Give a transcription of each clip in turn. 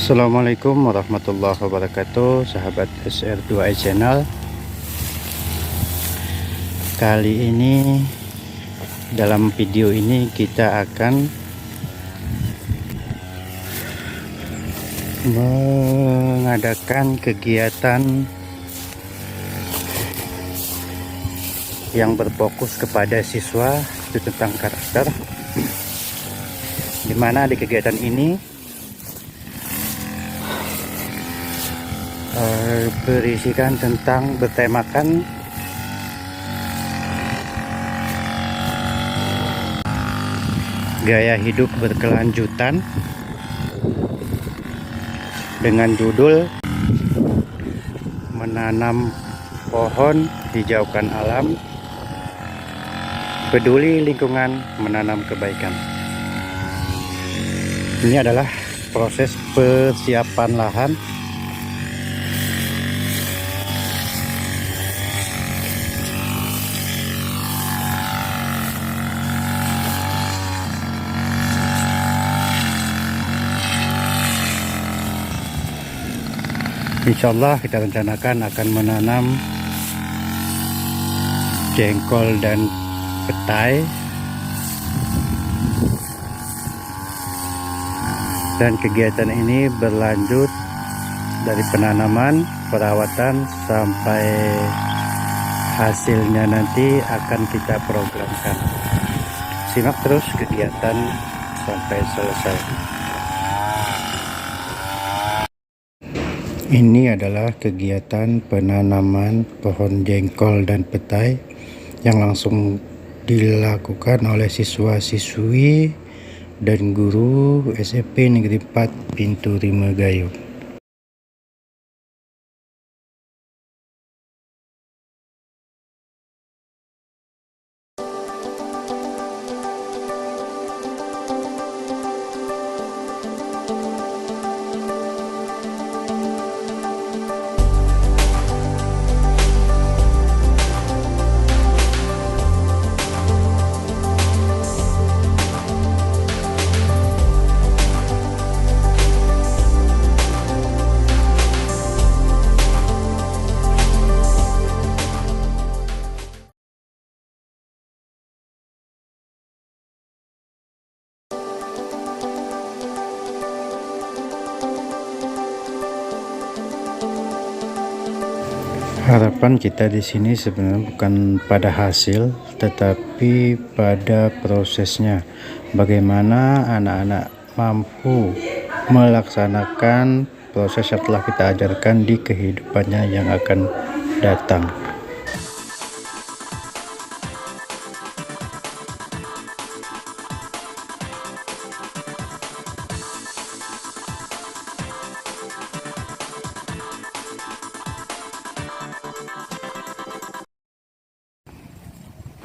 Assalamualaikum warahmatullahi wabarakatuh, sahabat SR2i channel. Kali ini dalam video ini kita akan mengadakan kegiatan yang berfokus kepada siswa tentang karakter, dimana di kegiatan ini berisikan tentang bertemakan gaya hidup berkelanjutan dengan judul menanam pohon, hijaukan alam, peduli lingkungan, menanam kebaikan. Ini adalah proses persiapan lahan Insyaallah kita rencanakan akan menanam jengkol dan petai, dan kegiatan ini berlanjut dari penanaman, perawatan sampai hasilnya nanti akan kita programkan. Simak terus kegiatan sampai selesai. Ini adalah kegiatan penanaman pohon jengkol dan petai yang langsung dilakukan oleh siswa-siswi dan guru SMP Negeri 4 Pintu Rimagayo. Harapan kita di sini sebenarnya bukan pada hasil, tetapi pada prosesnya. Bagaimana anak-anak mampu melaksanakan proses yang telah kita ajarkan di kehidupannya yang akan datang.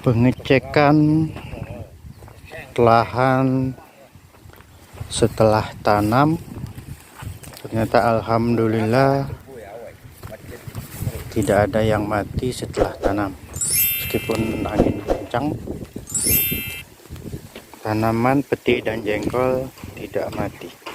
Pengecekan lahan setelah tanam, ternyata alhamdulillah tidak ada yang mati setelah tanam. Meskipun angin kencang, tanaman peti dan jengkol tidak mati.